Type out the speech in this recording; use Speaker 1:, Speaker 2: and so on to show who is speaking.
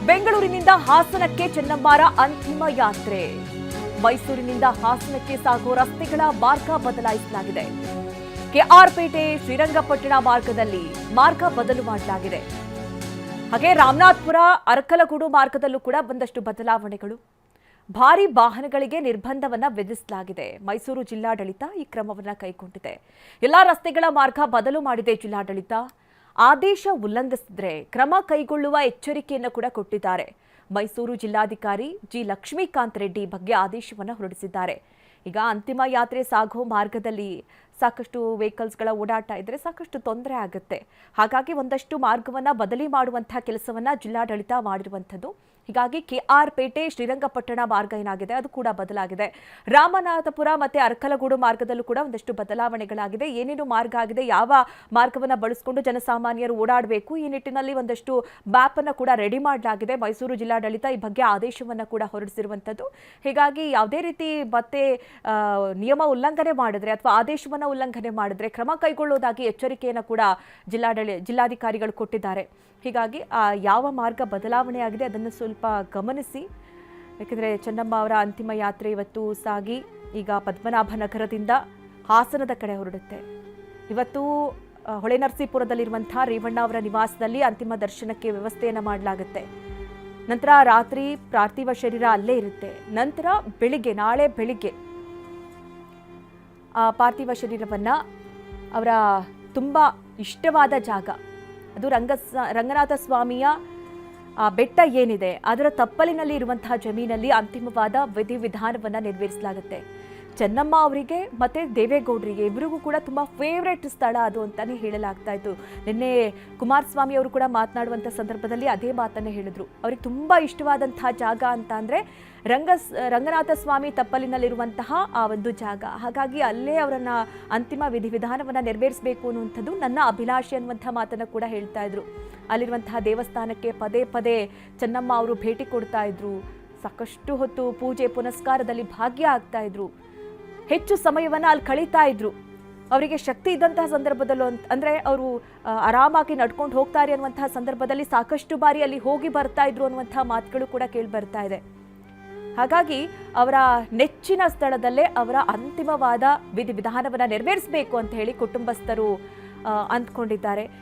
Speaker 1: ಬೆಂಗಳೂರಿನಿಂದ ಹಾಸನಕ್ಕೆ ಚೆನ್ನಮ್ಮರ ಅಂತಿಮ ಯಾತ್ರೆ. ಮೈಸೂರಿನಿಂದ ಹಾಸನಕ್ಕೆ ಸಾಗುವ ರಸ್ತೆಗಳ ಮಾರ್ಗ ಬದಲಾಯಿಸಲಾಗಿದೆ. ಕೆಆರ್ಪೇಟೆ ಶ್ರೀರಂಗಪಟ್ಟಣ ಮಾರ್ಗದಲ್ಲಿ ಮಾರ್ಗ ಬದಲು ಮಾಡಲಾಗಿದೆ. ಹಾಗೆ ರಾಮನಾಥಪುರ ಅರಕಲಗೂಡು ಮಾರ್ಗದಲ್ಲೂ ಕೂಡ ಒಂದಷ್ಟು ಬದಲಾವಣೆಗಳು. ಭಾರಿ ವಾಹನಗಳಿಗೆ ನಿರ್ಬಂಧವನ್ನ ವಿಧಿಸಲಾಗಿದೆ. ಮೈಸೂರು ಜಿಲ್ಲಾಡಳಿತ ಈ ಕ್ರಮವನ್ನ ಕೈಗೊಂಡಿದೆ. ಎಲ್ಲಾ ರಸ್ತೆಗಳ ಮಾರ್ಗ ಬದಲು ಮಾಡಿದೆ ಜಿಲ್ಲಾಡಳಿತ. ಆದೇಶ ಉಲ್ಲಂಘಿಸಿದ್ರೆ ಕ್ರಮ ಕೈಗೊಳ್ಳುವ ಎಚ್ಚರಿಕೆಯನ್ನು ಕೂಡ ಕೊಟ್ಟಿದ್ದಾರೆ. ಮೈಸೂರು ಜಿಲ್ಲಾಧಿಕಾರಿ ಜಿ ಲಕ್ಷ್ಮೀಕಾಂತ್ ರೆಡ್ಡಿ ಬಗ್ಗೆ ಆದೇಶವನ್ನು ಹೊರಡಿಸಿದ್ದಾರೆ. ಈಗ ಅಂತಿಮ ಯಾತ್ರೆ ಸಾಗೋ ಮಾರ್ಗದಲ್ಲಿ ಸಾಕಷ್ಟು ವೆಹಿಕಲ್ಸ್ಗಳ ಓಡಾಟ ಇದ್ರೆ ಸಾಕಷ್ಟು ತೊಂದರೆ ಆಗುತ್ತೆ. ಹಾಗಾಗಿ ಒಂದಷ್ಟು ಮಾರ್ಗವನ್ನ ಬದಲಿ ಮಾಡುವಂತಹ ಕೆಲಸವನ್ನ ಜಿಲ್ಲಾಡಳಿತ ಮಾಡಿರುವಂಥದ್ದು. ಹೀಗಾಗಿ ಕೆಆರ್ಪೇಟೆ ಶ್ರೀರಂಗಪಟ್ಟಣ ಮಾರ್ಗ ಏನಾಗಿದೆ ಅದು ಕೂಡ ಬದಲಾಗಿದೆ. ರಾಮನಾಥಪುರ ಮತ್ತೆ ಅರಕಲಗೂಡು ಮಾರ್ಗದಲ್ಲೂ ಕೂಡ ಒಂದಷ್ಟು ಬದಲಾವಣೆಗಳಾಗಿದೆ. ಏನೇನು ಮಾರ್ಗ ಆಗಿದೆ, ಯಾವ ಮಾರ್ಗವನ್ನ ಬಳಸಿಕೊಂಡು ಜನಸಾಮಾನ್ಯರು ಓಡಾಡಬೇಕು, ಈ ನಿಟ್ಟಿನಲ್ಲಿ ಒಂದಷ್ಟು ಮ್ಯಾಪ್ ಅನ್ನು ಕೂಡ ರೆಡಿ ಮಾಡಲಾಗಿದೆ. ಮೈಸೂರು ಜಿಲ್ಲಾಡಳಿತ ಈ ಬಗ್ಗೆ ಆದೇಶವನ್ನ ಕೂಡ ಹೊರಡಿಸಿರುವಂಥದ್ದು. ಹೀಗಾಗಿ ಯಾವುದೇ ರೀತಿ ಮತ್ತೆ ನಿಯಮ ಉಲ್ಲಂಘನೆ ಮಾಡಿದ್ರೆ ಅಥವಾ ಆದೇಶವನ್ನ ಉಲ್ಲಂಘನೆ ಮಾಡಿದ್ರೆ ಕ್ರಮ ಕೈಗೊಳ್ಳುವುದಾಗಿ ಎಚ್ಚರಿಕೆಯನ್ನು ಕೂಡ ಜಿಲ್ಲಾಧಿಕಾರಿಗಳು ಕೊಟ್ಟಿದ್ದಾರೆ. ಹೀಗಾಗಿ ಯಾವ ಮಾರ್ಗ ಬದಲಾವಣೆ ಆಗಿದೆ ಅದನ್ನು ಸ್ವಲ್ಪ ಗಮನಿಸಿ. ಯಾಕೆಂದರೆ ಚೆನ್ನಮ್ಮ ಅವರ ಅಂತಿಮ ಯಾತ್ರೆ ಇವತ್ತು ಸಾಗಿ ಈಗ ಪದ್ಮನಾಭನಗರದಿಂದ ಹಾಸನದ ಕಡೆ ಹೊರಡುತ್ತೆ. ಇವತ್ತು ಹೊಳೆನರಸೀಪುರದಲ್ಲಿರುವಂಥ ರೇವಣ್ಣ ಅವರ ನಿವಾಸದಲ್ಲಿ ಅಂತಿಮ ದರ್ಶನಕ್ಕೆ ವ್ಯವಸ್ಥೆಯನ್ನು ಮಾಡಲಾಗುತ್ತೆ. ನಂತರ ರಾತ್ರಿ ಪಾರ್ಥಿವ ಶರೀರ ಅಲ್ಲೇ ಇರುತ್ತೆ. ನಂತರ ನಾಳೆ ಬೆಳಿಗ್ಗೆ ಪಾರ್ಥಿವ ಶರೀರವನ್ನು ಅವರ ತುಂಬ ಇಷ್ಟವಾದ ಜಾಗ, ಅದು ರಂಗನಾಥ ಸ್ವಾಮಿಯ ಬೆಟ್ಟ ಏನಿದೆ ಅದರ ತಪ್ಪಲಿನಲ್ಲಿ ಇರುವಂತಹ ಜಮೀನಲ್ಲಿ ಅಂತಿಮವಾದ ವಿಧಿವಿಧಾನವನ್ನು ನೆರವೇರಿಸಲಾಗುತ್ತೆ. ಚೆನ್ನಮ್ಮ ಅವರಿಗೆ ಮತ್ತೆ ದೇವೇಗೌಡರಿಗೆ ಇಬ್ಬರಿಗೂ ಕೂಡ ತುಂಬ ಫೇವ್ರೇಟ್ ಸ್ಥಳ ಅದು ಅಂತಾನೆ ಹೇಳಲಾಗ್ತಾ ಇತ್ತು. ನಿನ್ನೆ ಕುಮಾರಸ್ವಾಮಿ ಅವರು ಕೂಡ ಮಾತನಾಡುವಂಥ ಸಂದರ್ಭದಲ್ಲಿ ಅದೇ ಮಾತನ್ನೇ ಹೇಳಿದ್ರು. ಅವ್ರಿಗೆ ತುಂಬ ಇಷ್ಟವಾದಂತಹ ಜಾಗ ಅಂತ ಅಂದರೆ ರಂಗನಾಥ ಸ್ವಾಮಿ ತಪ್ಪಲಿನಲ್ಲಿರುವಂತಹ ಆ ಒಂದು ಜಾಗ. ಹಾಗಾಗಿ ಅಲ್ಲೇ ಅವರನ್ನ ಅಂತಿಮ ವಿಧಿವಿಧಾನವನ್ನು ನೆರವೇರಿಸಬೇಕು ಅನ್ನುವಂಥದ್ದು ನನ್ನ ಅಭಿಲಾಷೆ ಅನ್ನುವಂಥ ಮಾತನ್ನು ಕೂಡ ಹೇಳ್ತಾ ಇದ್ರು. ಅಲ್ಲಿರುವಂತಹ ದೇವಸ್ಥಾನಕ್ಕೆ ಪದೇ ಪದೇ ಚೆನ್ನಮ್ಮ ಅವರು ಭೇಟಿ ಕೊಡ್ತಾ ಇದ್ರು. ಸಾಕಷ್ಟು ಹೊತ್ತು ಪೂಜೆ ಪುನಸ್ಕಾರದಲ್ಲಿ ಭಾಗ್ಯ ಆಗ್ತಾ ಇದ್ರು. ಹೆಚ್ಚು ಸಮಯವನ್ನು ಅಲ್ಲಿ ಕಳೀತಾ ಇದ್ರು. ಅವರಿಗೆ ಶಕ್ತಿ ಇದ್ದಂತಹ ಸಂದರ್ಭದಲ್ಲೂ ಅಂದರೆ ಅವರು ಆರಾಮಾಗಿ ನಡ್ಕೊಂಡು ಹೋಗ್ತಾರೆ ಅನ್ನುವಂತಹ ಸಂದರ್ಭದಲ್ಲಿ ಸಾಕಷ್ಟು ಬಾರಿ ಅಲ್ಲಿ ಹೋಗಿ ಬರ್ತಾ ಇದ್ರು ಅನ್ನುವಂತಹ ಮಾತುಗಳು ಕೂಡ ಕೇಳಿ ಬರ್ತಾ ಇದೆ. ಹಾಗಾಗಿ ಅವರ ನೆಚ್ಚಿನ ಸ್ಥಳದಲ್ಲೇ ಅವರ ಅಂತಿಮವಾದ ವಿಧಿವಿಧಾನವನ್ನು ನೆರವೇರಿಸಬೇಕು ಅಂತ ಹೇಳಿ ಕುಟುಂಬಸ್ಥರು ಅಂದ್ಕೊಂಡಿದ್ದಾರೆ.